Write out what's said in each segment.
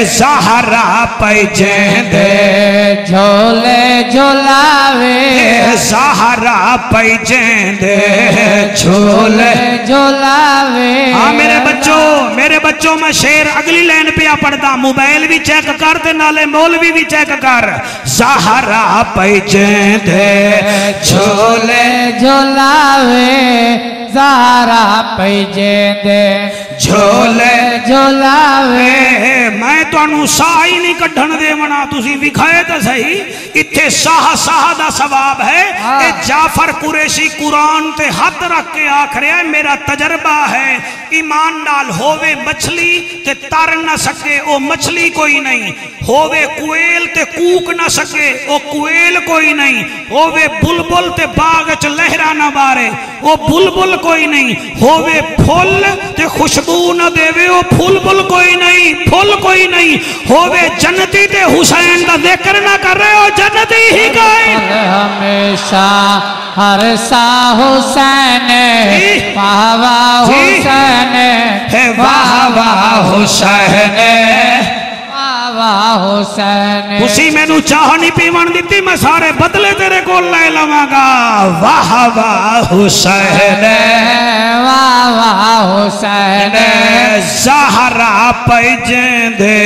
زہرا پیجندے جھولے جھولاوے زہرا پیجندے جھولے جھولاوے ہاں میرے بچوں میں شیر اگلی لین پہ پڑھدا موبائل بھی چیک کر تے نالے مولوی بھی چیک کر زہرا پیجندے جھولے جھولاوے زہرا پیجندے جھولے جھولاوے میں تو انہوں ساہ ہی نہیں کڑھن دے منا تُسی وکھائے تا صحیح اتھے ساہ دا ثواب ہے اے جعفر قریشی قرآن تے ہاتھ رکھ کے آکھرے ہے میرا تجربہ ہے ایمان نال ہووے مچھلی تے تر نہ سکے او مچھلی کوئی نہیں ہووے کوئل تے کوک نہ سکے او کوئل کوئی نہیں ہووے بلبل تے باغچ لہرہ نہ بارے او بلبل کوئی نہیں ہووے پھول تے خوشبو نہ دے وے او پھول بل کوئی نہیں پھول کوئی نہیں ہووے جنتی تے حسین دا ذکر نہ کر رہے ہو جنتی ہی گئے ہمیشہ ہر سا حسین واہ واہ حسین واہ واہ حسین واہ حسین اسی میں نو چاہ نہیں پیمان دیتی میں سارے بدلے تیرے کو لے لواں گا واہ واہ حسین واہ واہ حسین زہرا پیجندے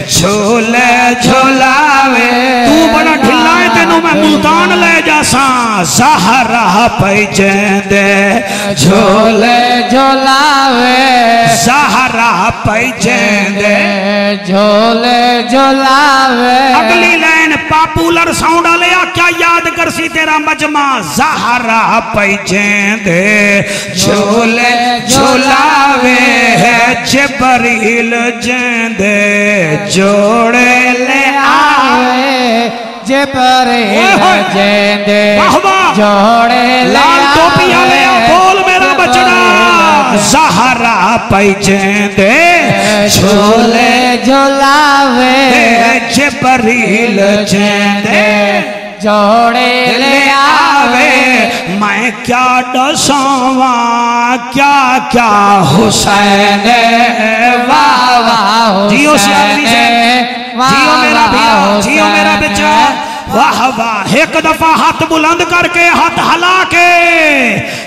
جھولے جھولاوے تو بڑا ڈھلائے تینوں میں ملتان لے جاساں زہرا پیجندے جھولے جھولاوے زہرا پیجندے جھولے جھولاوے اگلی لین پاپولر ساؤنڈ لیا کیا یاد کرسی تیرا مجمع زہرا پیجندے جھولے جھولاوے جبریل جندے جوڑے لے آوے جبریل جندے جوڑے لے آوے بول میرا بچڑا زہرا پیجندے جھولے جھولاوے جبریل جندے جوڑے لے آوے میں کیا ڈساواں کیا کیا حسین واہ واہ جیو سیادی سے جیو میرا بھیا جیو میرا بچہ واہ واہ ایک دفعہ ہاتھ بلند کر کے ہاتھ ہلا کے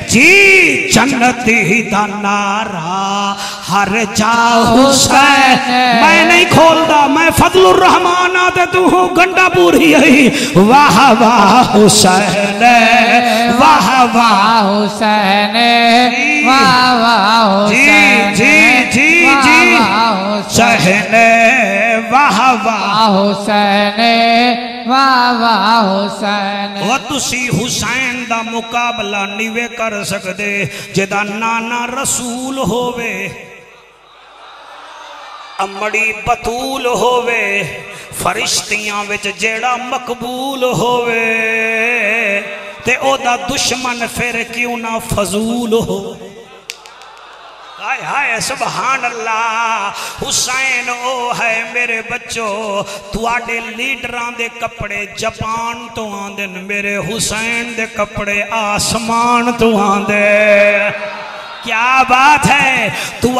جی جنتی دا نعرہ ہر جا حسین میں نہیں کھول دا میں فضل الرحمن آتے تو ہوں گنڈا پوری ہے واہ واہ حسین واہ واہ حسین واہ واہ حسین جی جی جی حسین واہ واہ حسین واہ واہ حسین وہ تسی حسین دا مقابلہ نیوے کر سکتے جدا نانا رسول ہووے امڑی بطول ہووے فرشتیاں وچ جیڑا مقبول ہووے تے او دا دشمن پھر کیوں نہ فضول ہو ہائے ہائے سبحان اللہ حسین او ہے میرے بچوں تو آڈے لیڈران دے کپڑے جپان تو آندن میرے حسین دے کپڑے آسمان تو آندے کیا بات ہے تو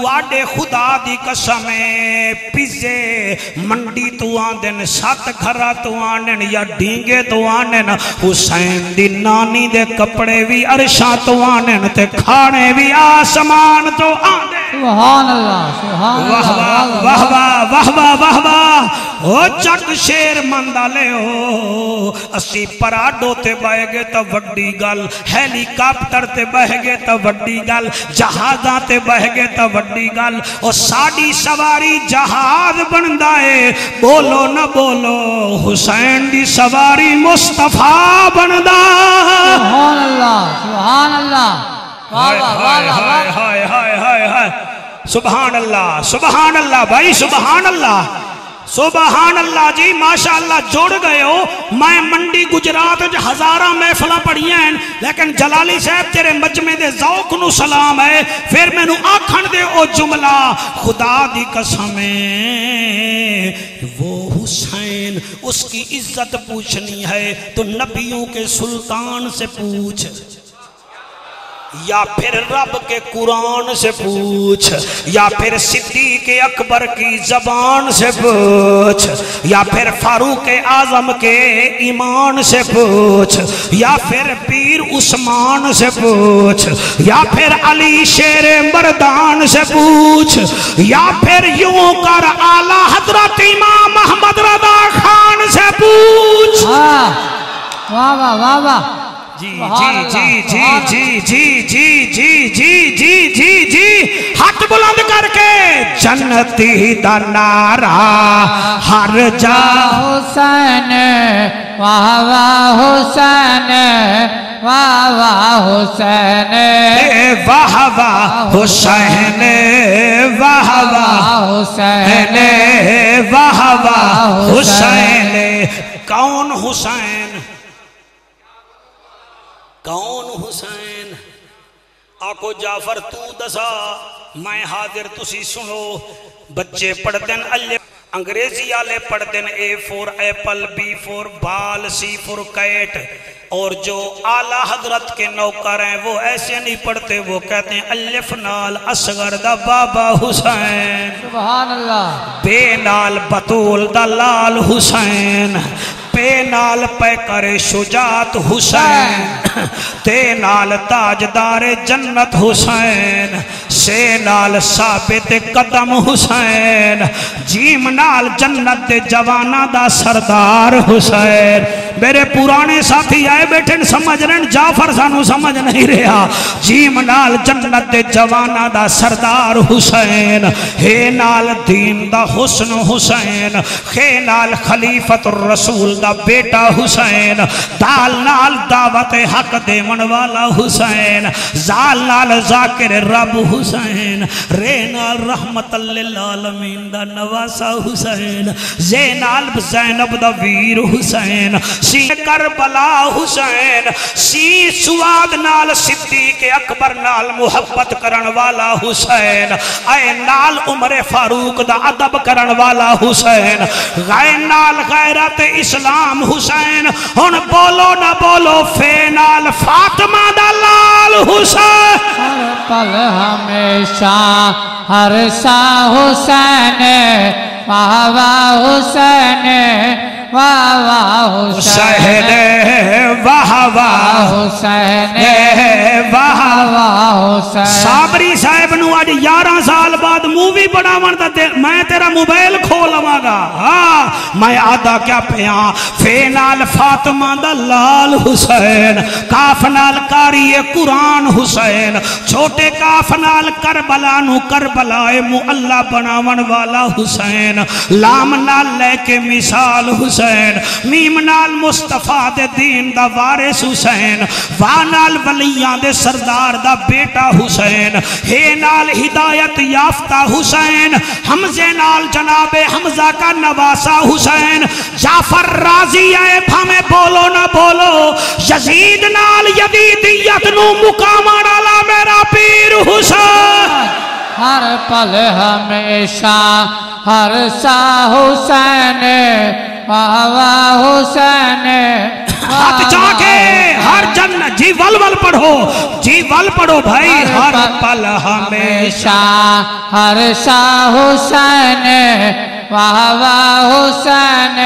آڈے خدا دی قسمیں پیزے منڈی تو آندن سات گھرہ تو آندن یا ڈینگے تو آندن حسین دی نانی دے کپڑے بھی عرشاں تو آندن تے کھانے بھی آسمان تو آندن سبحان اللہ سبحان اللہ واہ واہ واہ واہ واہ واہ او چک شیر مندالے ہو اسی پراڈو تے بائے گے تا وڈی گل ہیلی کاپٹر تے بہ گے تا وڈی گل جہازاں تے بہ گے تا وڈی گل او ساڑی سواری جہاز بندائے بولو نہ بولو حسین دی سواری مصطفیٰ بندہ سبحان اللہ سبحان اللہ سبحان اللہ سبحان اللہ بھائی سبحان اللہ سبحان اللہ جی ماشاءاللہ جوڑ گئے ہو میں منڈی گجرات ہزارہ محفلہ پڑھی ہیں لیکن جلالی صاحب تیرے مجمع دے ذوق نو سلام ہے پھر میں نو آکھن دے او جملہ خدا دی قسمیں وہ حسین اس کی عزت پوچھنی ہے تو نبیوں کے سلطان سے پوچھ یا پھر رب کے قرآن سے پوچھ، یا پھر صدیق اکبر کی زبان سے پوچھ، یا پھر فاروق اعظم کے ایمان سے پوچھ، یا پھر پیر عثمان سے پوچھ، یا پھر علی شیر مردان سے پوچھ، یا پھر یوں کر اعلیٰ حضرت امام احمد رضا خان سے پوچھ۔ واہ واہ واہ واہ، جی جی جی جی جی جی جی جی جی جی جی ہاتھ بلند کر کے جنتی دا نعرہ ہر جا حسین، واہ واہ حسین، واہ واہ حسین، واہ واہ حسین، واہ واہ حسین، واہ واہ حسین۔ کون حسین؟ کون حسین؟ آکو جعفر تو دسا، میں حاضر تسی سنو۔ بچے پڑھ دن انگریزی آلے پڑھ دن A for apple, B for ball, C for cat, اور جو اعلیٰ حضرت کے نوکر ہیں وہ ایسے نہیں پڑھتے، وہ کہتے ہیں الف نال اصغر دا بابا حسین، سبحان اللہ، بے نال بطول دا لال حسین، پے نال پیکر شجاعت حسین، تے نال تاجدار جنت حسین، سے نال ثابت قدم حسین، جیم نال جنت جوانا دا سردار حسین۔ میرے پرانے ساتھی آئے بیٹھے سمجھ رہے ہیں، جعفر سانو سمجھ نہیں رہا۔ جیم نال جنت جوانا دا سردار حسین، ہے نال دین دا حسن حسین، خے نال خلیفت الرسول دا بیٹا حسین، دال نال دعوت حق دیون والا حسین، زال نال ذاکر رب حسین، رے نال رحمت للعالمین دا نواسا حسین، زے نال زینب دا ویر حسین، سی کربلا حسین، سی سواد نال صدیق اکبر نال محبت کرن والا حسین، اے نال عمر فاروق دا ادب کرن والا حسین، غیر نال غیرت اسلام حسین، ہن بولو نہ بولو فے نال فاطمہ دا لال حسین، ہر پل ہمیشہ ہر سا حسین، واہ واہ حسین، واہ واہ حسین، واہ واہ حسین، واہ واہ حسین۔ صابری صاحب نو آج 11 سال بعد مووی بناون دا میں تیرا موبائل کھولواں گا، ہاں میں آدھا کیا پیاں، فے نال فاطمہ دا لال حسین، کاف نال قاری قرآن حسین، چھوٹے کاف نال کربلا نو کربلا معلی بناون والا حسین، لام نال لے کے مثال حسین، میم نال مصطفیٰ دے دین دا وارث حسین، وا نال ولیاں دے سردار دا بیٹا حسین، ہے نال ہدایت یافتہ حسین، حمزے نال جناب حمزہ کا نواسا حسین، جعفر راضی آئے بھامے بولو نہ بولو، یزید نال یزیدیت نو مقام ڈالا میرا پیر حسین، ہر پل ہمیشہ ہر سا حسین، واہ واہ حسین، ہاتھ جا کے ہر جنت، جی ول پڑھو، جی ول پڑھو بھائی، ہر پل ہمیشہ ہر سا حسین، واہ واہ حسین،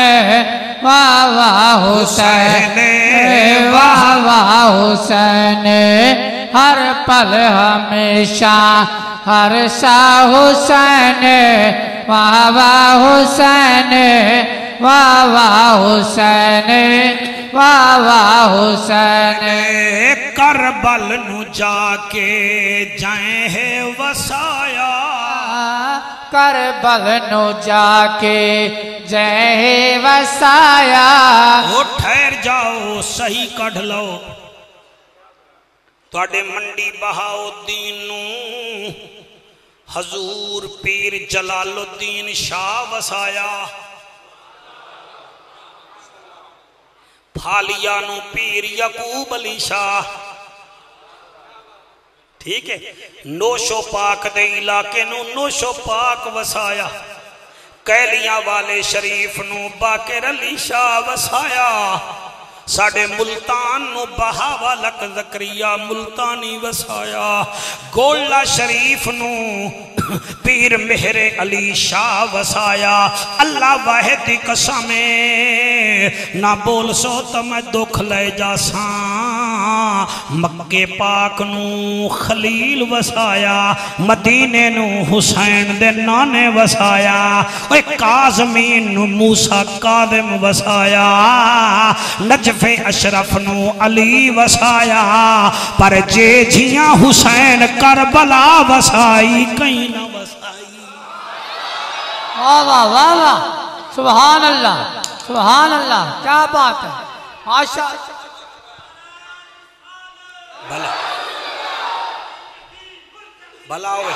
واہ واہ حسین، واہ واہ حسین، ہر پل ہمیشہ ہر سا حسین، واہ واہ حسین، واہ واہ حسین، واہ واہ حسین۔ کربل نو جا کے جائیں ہے وسایا، کربل نو جا کے جائیں وسایا، وہ ٹھہر جاؤ صحیح کڑھ لو، تواڈے منڈی بہاؤ الدین نو حضور پیر جلال الدین شاہ وسایا، پھالیا نو پیر یعقوب علی شاہ، ٹھیک ہے، نوشو پاک دے علاقے نو نوشو پاک وسایا، کیلیاں والے شریف نو باقر علی شاہ وسایا، ساڑے ملتان نو بہاوا لک زکریا ملتانی وسایا گولہ شریف نو پیر مہر علی شاہ وسایا اللہ واحد دی قسمیں نہ بول سو تو میں دکھ لے جا ساں مکے پاک نو خلیل وسایا مدینے نو حسین دے نانے وسایا کاظمین نو موسیٰ قادم وسایا نجف اشرف نو علی وسایا پر جے جھیاں حسین کربلا وسائی کہیں نہ وسائی واہ واہ واہ واہ سبحان اللہ کیا بات ہے ماشاء بھلا بھلا ہوئے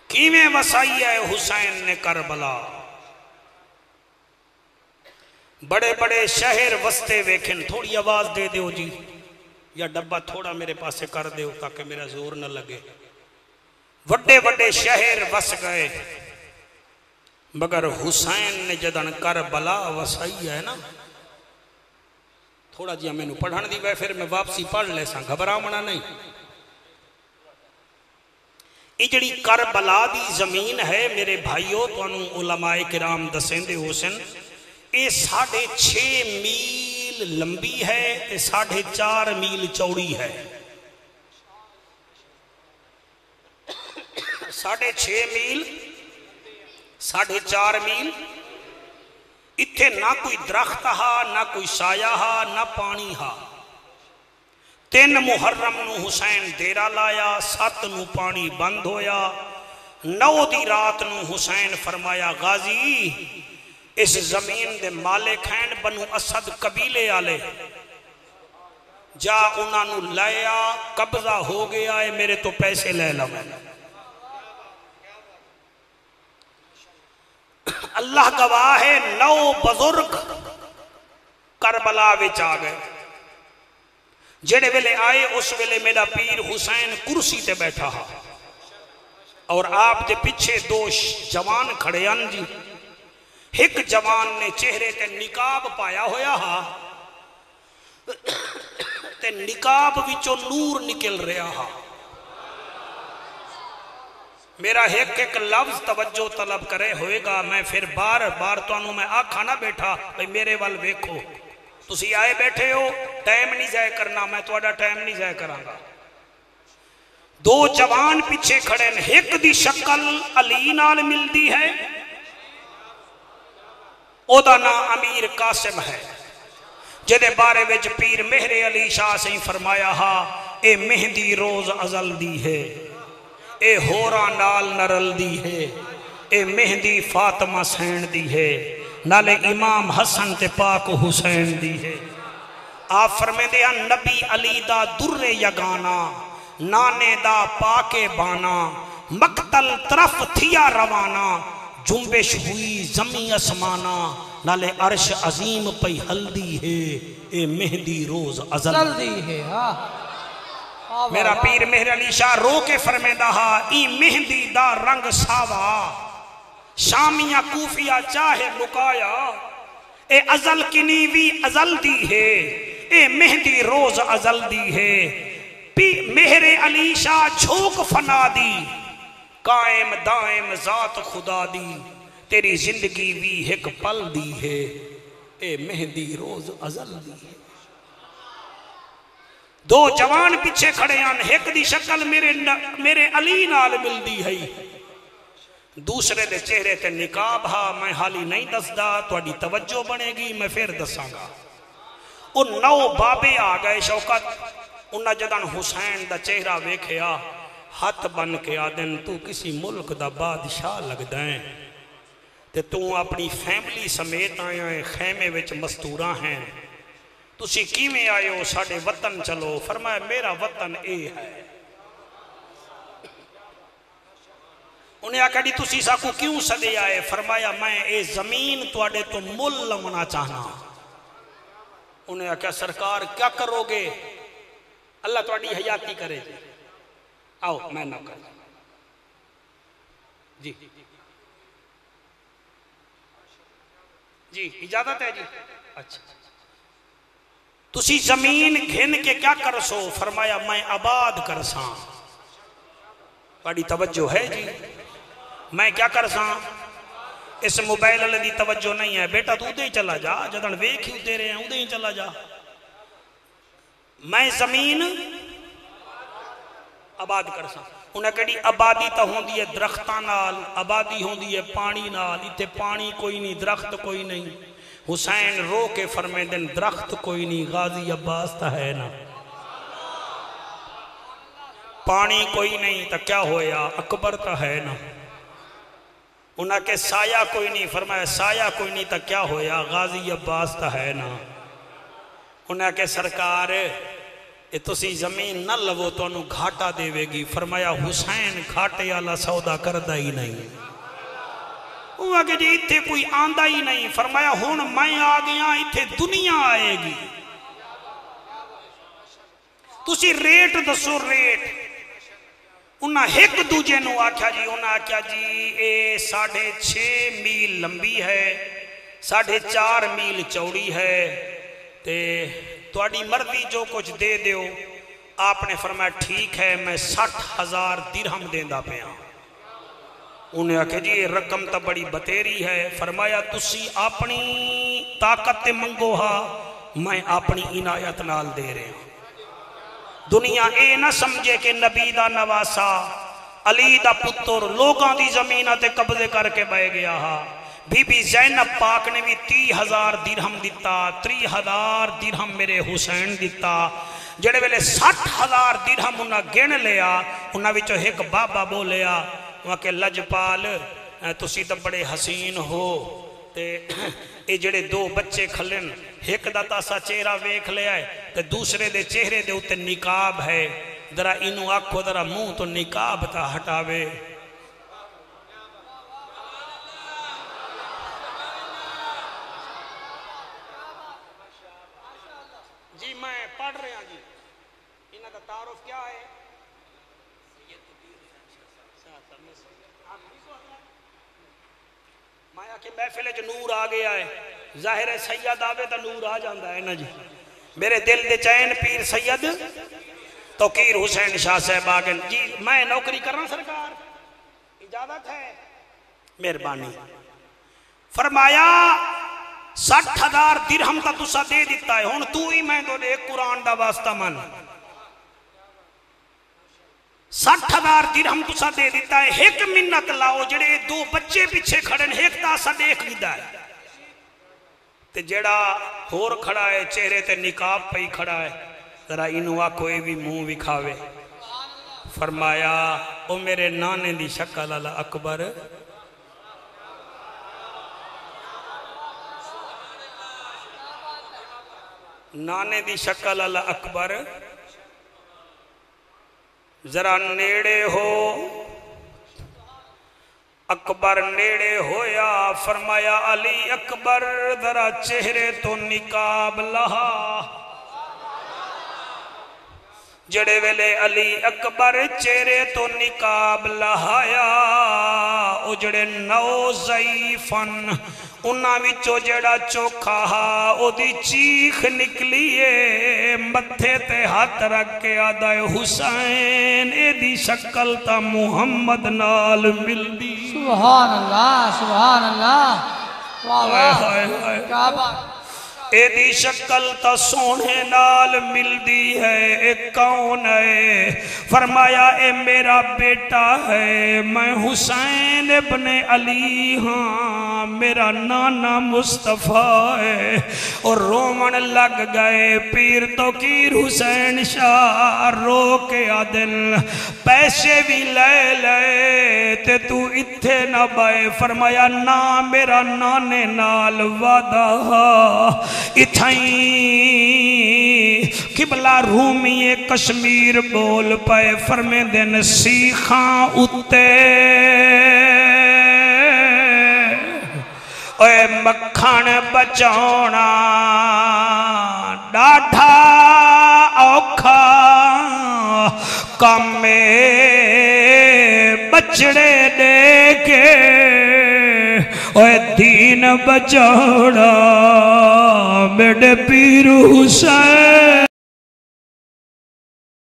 کیویں وسائی ہے حسین نے کربلا بڑے بڑے شہر وستے ویکھن تھوڑی آواز دے دیو جی یا ڈبہ تھوڑا میرے پاسے کر دیو تاکہ میرا زور نہ لگے وڈے وڈے شہر وس گئے مگر حسین نے جدن کربلا وسائی ہے نا تھوڑا جی میں نو پڑھن دی وے پھر میں واپسی پڑھ لے ساں گھبراؤنا نہیں اجڑی کربلا دی زمین ہے میرے بھائیو تو انہوں علماء کرام دسیں دے حسن اے 6.5 میل لمبی ہے اے 4.5 میل چوڑی ہے 6.5 میل 4.5 میل اتھے نہ کوئی درخت ہا نہ کوئی سایہ ہا نہ پانی ہا 3 محرم نو حسین دیرہ لایا 7 نو پانی بند ہویا 9 دی رات نو حسین فرمایا غازی اس زمین دے مالک ہیں بنو اسد قبیلے آلے جا انہاں نو لیا قبضہ ہو گیا ہے میرے تو پیسے لے لو اللہ گواہ ہے 9 بزرگ کربلا وچ آ گئے جڑے ویلے آئے اس ویلے میرا پیر حسین کرسی تے بیٹھا ہا اور آپ دے پیچھے 2 جوان کھڑے ہیں جی ایک جوان نے چہرے تے نقاب پایا ہویا ہا تے نقاب وچوں نور نکل رہا ہا میرا ایک لفظ توجہ طلب کرے ہوئے گا میں پھر بار بار تو انہوں میں آکھا نہ بیٹھا بھئی میرے وال ویکھو تسی آئے بیٹھے ہو ٹائم نہیں ضائع کرنا میں تھوڑا ٹائم نہیں ضائع کرانگا 2 جوان پیچھے کھڑے ہیں ایک دی شکل علی نال ملدی ہے او دا نا امیر قاسم ہے جدے بارے وچ پیر مہر علی شاہ سے فرمایا ہا اے مہندی روز ازل دی ہے اے ہورا نال نرل دی ہے اے مہندی فاطمہ سین دی ہے نالے امام حسن تے پاک حسین دی ہے آپ فرمے دیا نبی علی دا در یگانا نانے دا پاکے بانا مقتل طرف تھیا روانا جنبش ہوئی زمین اسمانا نالے عرش عظیم پہ ہلدی ہے اے مہندی روز ازل دی ہے میرا پیر مہر علی شاہ رو کے فرمے دہا ای مہندی دا رنگ ساوا شامیہ کوفیہ چاہے لکایا اے ازل کی نیوی ازل دی ہے اے مہندی روز ازل دی ہے مہر علی شاہ جھوک فنا دی قائم دائم ذات خدا دی تیری زندگی بھی ایک پل دی ہے اے مہندی روز ازل دی ہے 2 جوان پیچھے کھڑے ہیں ایک دی شکل میرے علی نال مل دی ہے دوسرے دے چہرے تے نقاب ہا میں حالی نہیں دسدا توڑی توجہ بنے گی میں پھر دساں گا ان 9 بابے آ گئے شوکت انہاں جدن حسین دا چہرہ ویکھیا ہاتھ بن کے آدن تو کسی ملک دا بادشاہ لگ دائیں تے تو اپنی فیملی سمیت آئے ہیں خیمے وچ مستوراں ہیں تسی کیویں آئے ہو ساڑے وطن چلو فرمایا میرا وطن اے ہے انہیں آکھا دی تسی ساکو کیوں سدے آئے فرمایا میں اے زمین توڑے تو مل لمنا چاہنا انہیں آکھا سرکار کیا کرو گے اللہ توڑی حیاتی کرے جی آؤ میں نہ کر جی جی اجازت ہے جی. اچھا تسی زمین گھن کے کیا کرسو؟ فرمایا میں آباد کرساں. بڑی توجہ ہے جی. میں کیا کرساں؟ اس موبائل والے دی توجہ نہیں ہے بیٹا، تو ادھے ہی چلا جا، جدن ویکھ ہی ادھے رہے ہیں ادھے ہی چلا جا. میں زمین آباد کرساں. انہیں کہڑی آبادی تا ہوندی ہے درختاں نال، آبادی ہوندی ہے پانی نال. اتھے پانی کوئی نہیں، درخت کوئی نہیں. حسین رو کے فرمے دن درخت کوئی نہیں، غازی عباس تا ہے نا. پانی کوئی نہیں تا کیا ہویا، اکبر تا ہے نا. انہاں کے سایہ کوئی نہیں، فرمایا سایہ کوئی نہیں تا کیا ہویا، غازی عباس تا ہے نا. انہاں کے سرکار تسی زمین نہ لو تو انہوں گھاٹا دے گی. فرمایا حسین گھاٹے والا سودا کردہ ہی نہیں. وہ کہ جی اتھے کوئی آندہ ہی نہیں. فرمایا ہون میں آ گیا اتھے دنیا آئے گی. تسی ریٹ دسو ریٹ. انہاں ایک دوجے نو آکھیا جی، انہاں آکھیا جی اے 6.5 میل لمبی ہے، 4.5 میل چوڑی ہے، تے تواڈی مرضی جو کچھ دے دیو. آپ نے فرمایا ٹھیک ہے میں 60,000 درہم دیندہ پیا. انہیں آکھے جی یہ رقم تا بڑی بتیری ہے. فرمایا تسی اپنی طاقت منگو ہا، میں اپنی عنایت نال دے رہے ہیں. دنیا اے نہ سمجھے کہ نبی دا نواسا علی دا پتر لوگاں دی زمینہ تے قبضے کر کے بہ گیا ہا. بی بی زینب پاک نے بھی 30,000 درہم دیتا، 30,000 درہم میرے حسین دیتا. جڑے ویلے 60,000 درہم انہاں گن لیا، انہاں وچوں ایک بابا بولیا وہاں کہ لجپال تسی تو بڑے حسین ہو، تے اے جڑے 2 بچے کھلن، ایک دا تاسا چہرہ ویکھ لیا ہے تے دوسرے دے چہرے دے اتے نقاب ہے. ذرا انہوں آکھو ذرا منہ تو نقاب تا ہٹاوے. جی میں پڑھ رہا ہوں جی. انہاں کا تعارف کیا ہے؟ مایا کہ محفل جو نور آ گیا ہے، ظاہر ہے سید آوے تا نور آ جاندہ ہے نا جی. میرے دل دے چین پیر سید توقیر حسین شاہ صاحب آگن. جی میں نوکری کرنا سرکار، اجازت ہے؟ مہربانی. فرمایا 60,000 درہم تا تسا دے دیتا ہے. ہون تو ہی میں دو دے قرآن دا واسطہ من. 60,000 درہم تسا دے دیتا ہے. ایک منت لاؤ جڑے 2 بچے پیچھے کھڑن، ایک تاسا دیکھ دیتا ہے تے جڑا ہور کھڑا ہے چہرے تے نقاب پہ ہی کھڑا ہے، ذرا انہوں کوئی بھی منہ وکھاوے. فرمایا او میرے نانے دی شکل اللہ اکبر. نانے دی شکل اللہ اکبر. ذرا نیڑے ہو. اکبر نیڑے ہویا. فرمایا علی اکبر ذرا چہرے تو نقاب لہا. جڑے ویلے علی اکبر چہرے تو نقاب لہایا، او جڑے 9 ضعیفن انہاں وچوں جڑا چوکھا ہا او دی چیخ نکلیے، متھے تے ہاتھ رکھ کے آدھائے حسین اے دی شکل تا محمد نال مل دی. سبحان اللہ سبحان اللہ. واہ واہ کیا بات. اے دی شکل تا سونے نال مل دی ہے. اے کون ہے؟ فرمایا اے میرا بیٹا ہے، میں حسین ابن علی ہاں، میرا نانا مصطفیٰ ہے. اور رومن لگ گئے. پیر توقیر حسین شاہ رو کے آدل پیسے بھی لے لے تے تو اتھے نہ بائے. فرمایا نا میرا نانے نال وعدہ اتھائیں قبلہ رومی کشمیر بول پائے. فرمے دن سیخاں اتے اے مکھن بچونا ڈاڈھا اوکھا کمے بچڑے دے کے اوے دین بچانا میرے پیر حسین